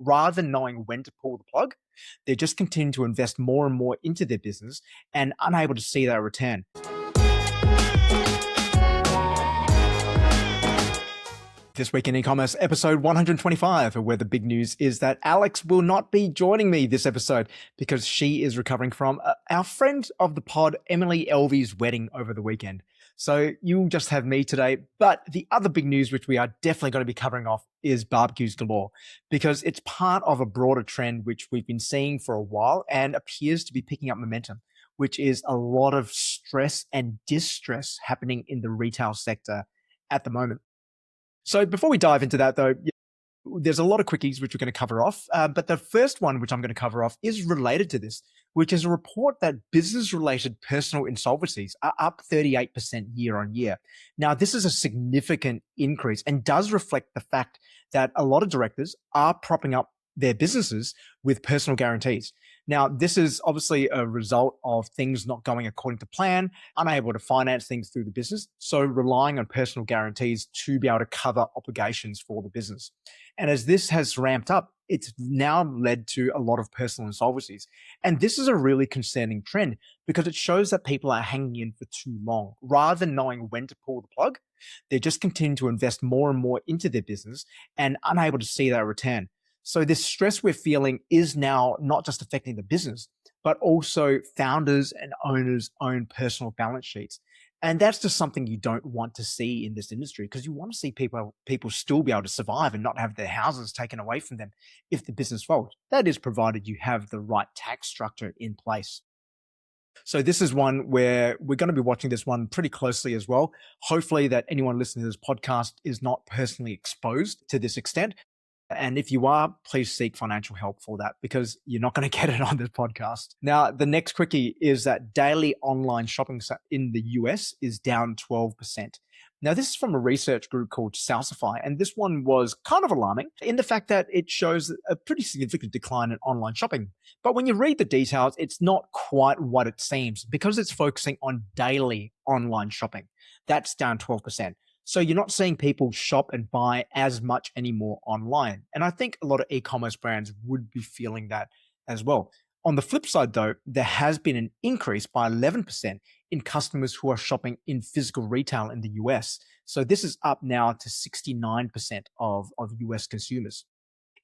rather than knowing when to pull the plug. They just continue to invest more and more into their business and unable to see that return. This week in e-commerce, episode 125, where the big news is that Alex will not be joining me this episode because she is recovering from our friend of the pod, Emily Elvey's wedding over the weekend. So you'll just have me today. But the other big news, which we are definitely going to be covering off, is Barbecues Galore, because it's part of a broader trend which we've been seeing for a while and appears to be picking up momentum, which is a lot of stress and distress happening in the retail sector at the moment. So before we dive into that, though, there's a lot of quickies which we're going to cover off. But the first one, which I'm going to cover off, is related to this, which is a report that business-related personal insolvencies are up 38% year on year. Now, this is a significant increase and does reflect the fact that a lot of directors are propping up their businesses with personal guarantees. Now, this is obviously a result of things not going according to plan, unable to finance things through the business, so relying on personal guarantees to be able to cover obligations for the business. And as this has ramped up, it's now led to a lot of personal insolvencies. And this is a really concerning trend because it shows that people are hanging in for too long. Rather than knowing when to pull the plug, they just continue to invest more and more into their business and unable to see that return. So this stress we're feeling is now not just affecting the business, but also founders and owners' own personal balance sheets. And that's just something you don't want to see in this industry, because you want to see people still be able to survive and not have their houses taken away from them if the business folds. That is provided you have the right tax structure in place. So this is one where we're going to be watching this one pretty closely as well. Hopefully that anyone listening to this podcast is not personally exposed to this extent. And if you are, please seek financial help for that, because you're not going to get it on this podcast. Now, the next quickie is that daily online shopping in the US is down 12%. Now, this is from a research group called Salsify, and this one was kind of alarming in the fact that it shows a pretty significant decline in online shopping. But when you read the details, it's not quite what it seems, because it's focusing on daily online shopping. That's down 12%. So you're not seeing people shop and buy as much anymore online. And I think a lot of e-commerce brands would be feeling that as well. On the flip side, though, there has been an increase by 11% in customers who are shopping in physical retail in the US. So this is up now to 69% of US consumers.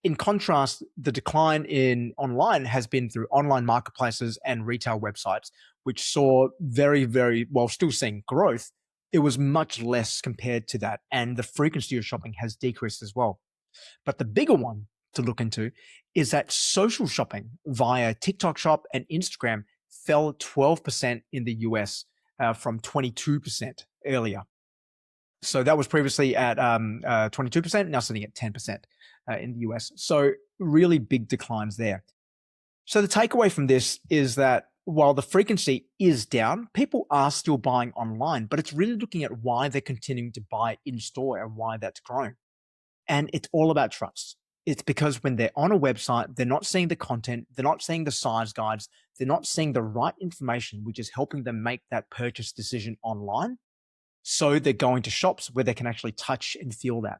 In contrast, the decline in online has been through online marketplaces and retail websites, which saw while still seeing growth, it was much less compared to that. And the frequency of shopping has decreased as well. But the bigger one to look into is that social shopping via TikTok Shop and Instagram fell 12% in the US from 22% earlier. So that was previously at 22%, now sitting at 10% in the US. So really big declines there. So the takeaway from this is that while the frequency is down, people are still buying online, but it's really looking at why they're continuing to buy in store and why that's grown. And it's all about trust. It's because when they're on a website, they're not seeing the content, they're not seeing the size guides, they're not seeing the right information, which is helping them make that purchase decision online. So they're going to shops where they can actually touch and feel that.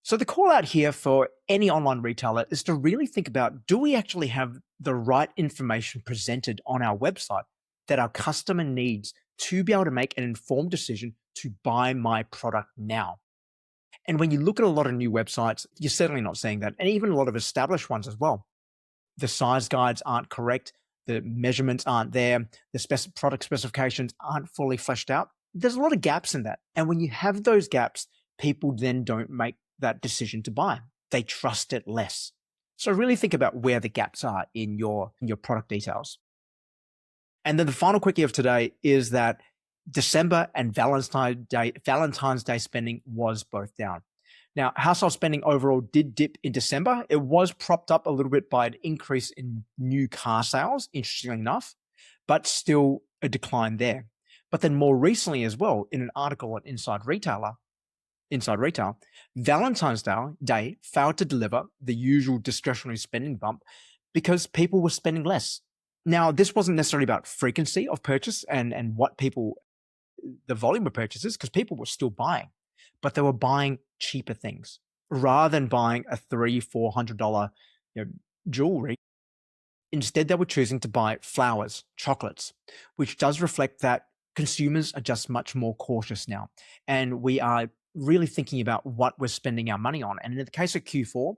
So the call out here for any online retailer is to really think about, do we actually have the right information presented on our website that our customer needs to be able to make an informed decision to buy my product now? And when you look at a lot of new websites, you're certainly not seeing that. And even a lot of established ones as well. The size guides aren't correct. The measurements aren't there. The product specifications aren't fully fleshed out. There's a lot of gaps in that. And when you have those gaps, people then don't make that decision to buy. They trust it less. So really think about where the gaps are in your product details. And then the final quickie of today is that December and Valentine's Day spending was both down. Now, household spending overall did dip in December. It was propped up a little bit by an increase in new car sales, interestingly enough, but still a decline there. But then more recently as well, in an article on Inside Retail, Valentine's Day failed to deliver the usual discretionary spending bump because people were spending less. Now, this wasn't necessarily about frequency of purchase and the volume of purchases, because people were still buying, but they were buying cheaper things, rather than buying a $300-400 jewelry. Instead, they were choosing to buy flowers, chocolates, which does reflect that consumers are just much more cautious now. And we are really thinking about what we're spending our money on. And in the case of Q4,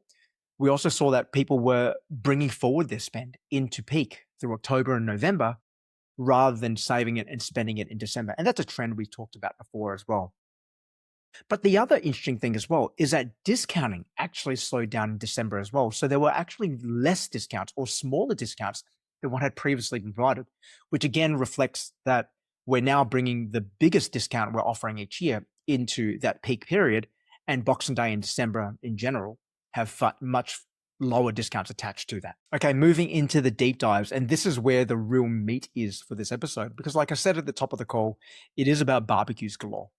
we also saw that people were bringing forward their spend into peak through October and November rather than saving it and spending it in December. And that's a trend we talked about before as well. But the other interesting thing as well is that discounting actually slowed down in December as well. So there were actually less discounts or smaller discounts than what had previously been provided, which again reflects that we're now bringing the biggest discount we're offering each year into that peak period, and Boxing Day and December in general have much lower discounts attached to that. Okay, moving into the deep dives, and this is where the real meat is for this episode, because like I said at the top of the call, it is about barbecues galore.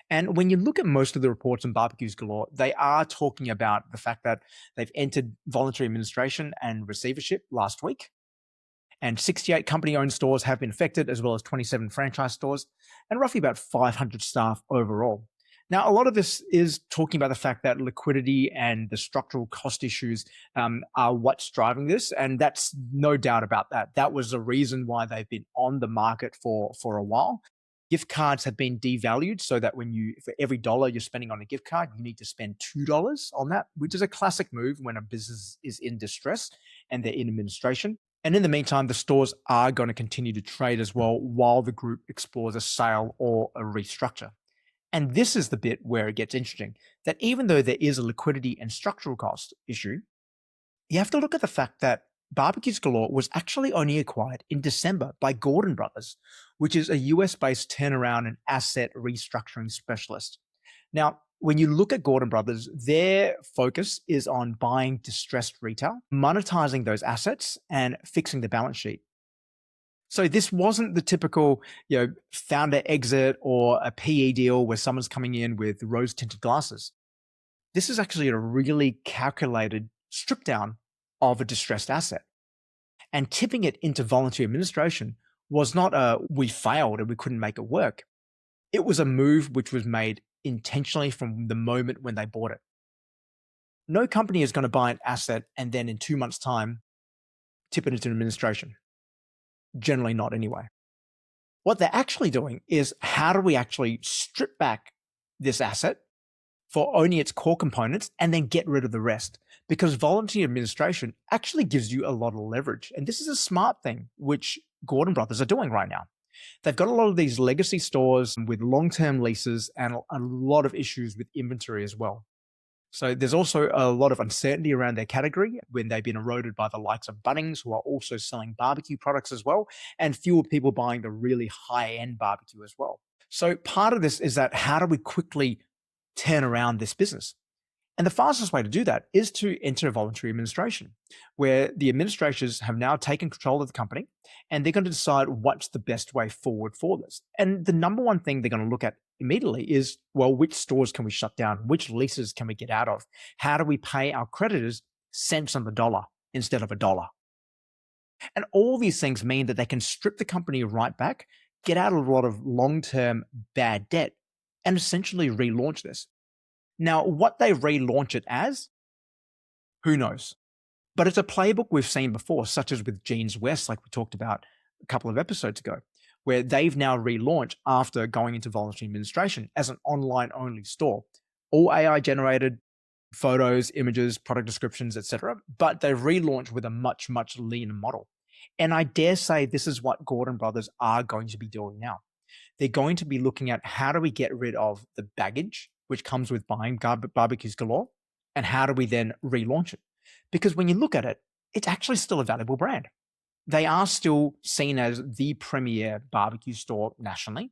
And when you look at most of the reports on Barbecues Galore, they are talking about the fact that they've entered voluntary administration and receivership last week. And 68 company-owned stores have been affected, as well as 27 franchise stores, and roughly about 500 staff overall. Now, a lot of this is talking about the fact that liquidity and the structural cost issues are what's driving this, and that's no doubt about that. That was the reason why they've been on the market for a while. Gift cards have been devalued so that for every dollar you're spending on a gift card, you need to spend $2 on that, which is a classic move when a business is in distress and they're in administration. And in the meantime, the stores are going to continue to trade as well while the group explores a sale or a restructure. And this is the bit where it gets interesting, that even though there is a liquidity and structural cost issue, you have to look at the fact that Barbecues Galore was actually only acquired in December by Gordon Brothers, which is a US-based turnaround and asset restructuring specialist. Now, when you look at Gordon Brothers, their focus is on buying distressed retail, monetizing those assets, and fixing the balance sheet. So this wasn't the typical, founder exit or a PE deal where someone's coming in with rose-tinted glasses. This is actually a really calculated strip down of a distressed asset. And tipping it into voluntary administration was not we failed and we couldn't make it work. It was a move which was made intentionally from the moment when they bought it. No company is going to buy an asset and then in 2 months' time tip it into administration. Generally not anyway. What they're actually doing is, how do we actually strip back this asset for only its core components and then get rid of the rest? Because voluntary administration actually gives you a lot of leverage. And this is a smart thing, which Gordon Brothers are doing right now. They've got a lot of these legacy stores with long-term leases and a lot of issues with inventory as well. So there's also a lot of uncertainty around their category when they've been eroded by the likes of Bunnings, who are also selling barbecue products as well, and fewer people buying the really high-end barbecue as well. So part of this is that, how do we quickly turn around this business? And the fastest way to do that is to enter voluntary administration, where the administrators have now taken control of the company and they're going to decide what's the best way forward for this. And the number one thing they're going to look at immediately is, well, which stores can we shut down? Which leases can we get out of? How do we pay our creditors cents on the dollar instead of a dollar? And all these things mean that they can strip the company right back, get out a lot of long-term bad debt, and essentially relaunch this. Now, what they relaunch it as, who knows? But it's a playbook we've seen before, such as with Jeans West, like we talked about a couple of episodes ago, where they've now relaunched after going into voluntary administration as an online-only store. All AI-generated photos, images, product descriptions, etc. But they've relaunched with a much, much leaner model. And I dare say this is what Gordon Brothers are going to be doing now. They're going to be looking at, how do we get rid of the baggage which comes with buying Barbecues Galore, and how do we then relaunch it? Because when you look at it, it's actually still a valuable brand. They are still seen as the premier barbecue store nationally.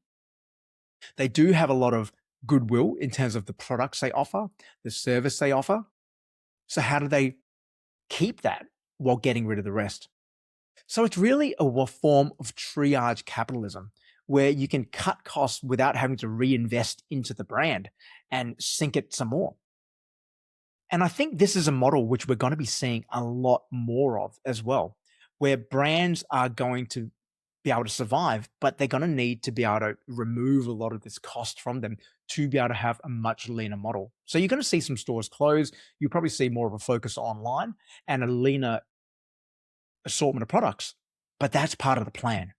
They do have a lot of goodwill in terms of the products they offer, the service they offer. So how do they keep that while getting rid of the rest? So it's really a form of triage capitalism, where you can cut costs without having to reinvest into the brand and sink it some more. And I think this is a model which we're going to be seeing a lot more of as well, where brands are going to be able to survive, but they're going to need to be able to remove a lot of this cost from them to be able to have a much leaner model. So you're going to see some stores close. You'll probably see more of a focus online and a leaner assortment of products, but that's part of the plan.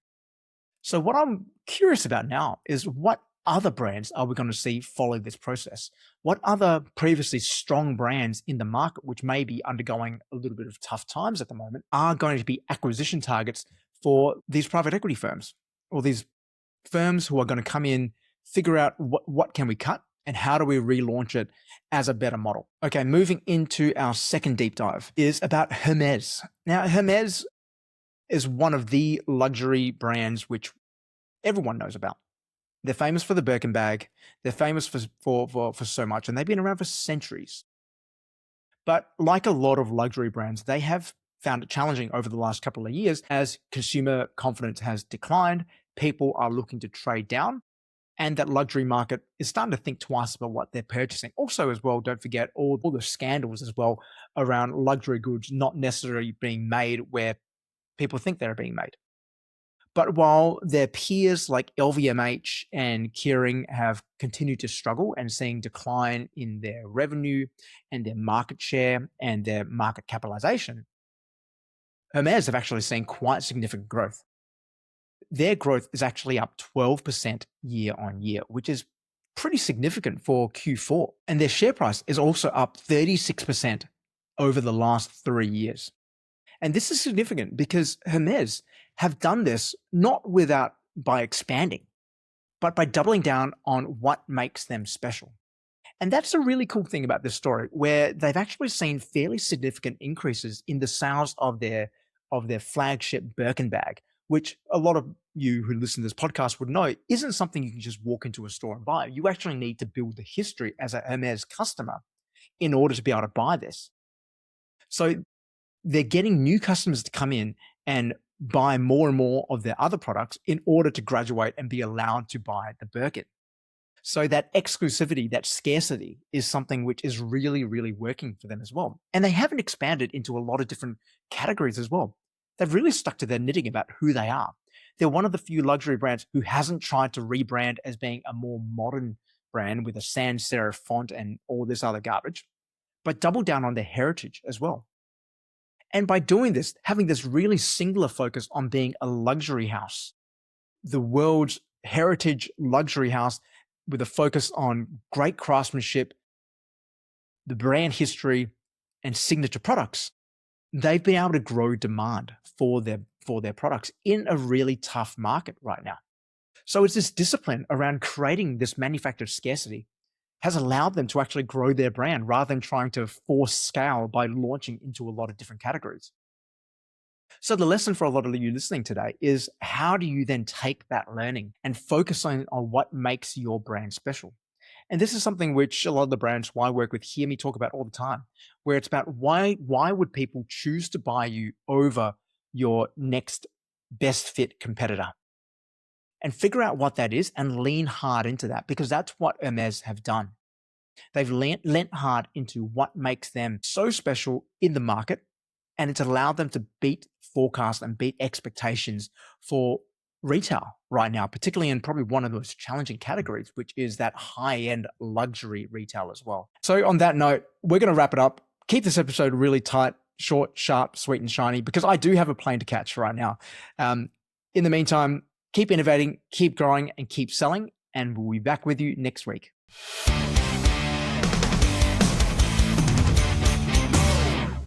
So what I'm curious about now is what other brands are we going to see follow this process? What other previously strong brands in the market, which may be undergoing a little bit of tough times at the moment, are going to be acquisition targets for these private equity firms or these firms who are going to come in, figure out what can we cut and how do we relaunch it as a better model? Okay, moving into our second deep dive is about Hermès. Now, Hermès is one of the luxury brands which everyone knows about. They're famous for the Birkin bag. They're famous for so much, and they've been around for centuries. But like a lot of luxury brands, they have found it challenging over the last couple of years as consumer confidence has declined. People are looking to trade down, and that luxury market is starting to think twice about what they're purchasing. Also, as well, don't forget all the scandals as well around luxury goods not necessarily being made where people think they're being made. But while their peers like LVMH and Kering have continued to struggle and seeing decline in their revenue and their market share and their market capitalization, Hermès have actually seen quite significant growth. Their growth is actually up 12% year on year, which is pretty significant for Q4. And their share price is also up 36% over the last 3 years. And this is significant because Hermès have done this not by expanding, but by doubling down on what makes them special. And that's a really cool thing about this story, where they've actually seen fairly significant increases in the sales of their flagship Birkin bag, which a lot of you who listen to this podcast would know isn't something you can just walk into a store and buy. You actually need to build the history as a Hermès customer in order to be able to buy this. So they're getting new customers to come in and buy more and more of their other products in order to graduate and be allowed to buy the Birkin. So that exclusivity, that scarcity is something which is really, really working for them as well. And they haven't expanded into a lot of different categories as well. They've really stuck to their knitting about who they are. They're one of the few luxury brands who hasn't tried to rebrand as being a more modern brand with a sans serif font and all this other garbage, but double down on their heritage as well. And by doing this, having this really singular focus on being a luxury house, the world's heritage luxury house with a focus on great craftsmanship, the brand history, and signature products, they've been able to grow demand for their products in a really tough market right now. So it's this discipline around creating this manufactured scarcity has allowed them to actually grow their brand rather than trying to force scale by launching into a lot of different categories. So the lesson for a lot of you listening today is, how do you then take that learning and focus on what makes your brand special? And this is something which a lot of the brands who I work with hear me talk about all the time, where it's about why would people choose to buy you over your next best fit competitor? And figure out what that is and lean hard into that, because that's what Hermès have done. They've lent hard into what makes them so special in the market, and it's allowed them to beat forecasts and beat expectations for retail right now, particularly in probably one of the most challenging categories, which is that high-end luxury retail as well. So on that note, we're going to wrap it up. Keep this episode really tight, short, sharp, sweet, and shiny, because I do have a plane to catch right now. In the meantime, keep innovating, keep growing, and keep selling, and we'll be back with you next week.